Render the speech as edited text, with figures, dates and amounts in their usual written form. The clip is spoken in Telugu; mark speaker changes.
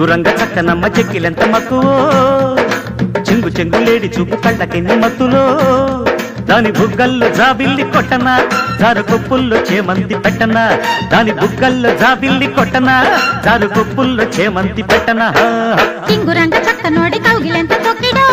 Speaker 1: చింగురంగ చక్కనమ్మ చెక్కిలెంత మక్కువో చెంగు చెంగులేడి చూపు కళ్ళకెన్ని మత్తులో దాని బుగ్గల్లో జాబిల్లి కొట్టనా జారు కొప్పుల్లో చేమంతి పెట్టనా దాని బుగ్గల్లో జాబిల్లి కొట్టనా జారు కొప్పుల్లో చేమంతి పెట్టనా
Speaker 2: చింగురంగ చక్కనోడి కౌగిలెంత తొక్కిడో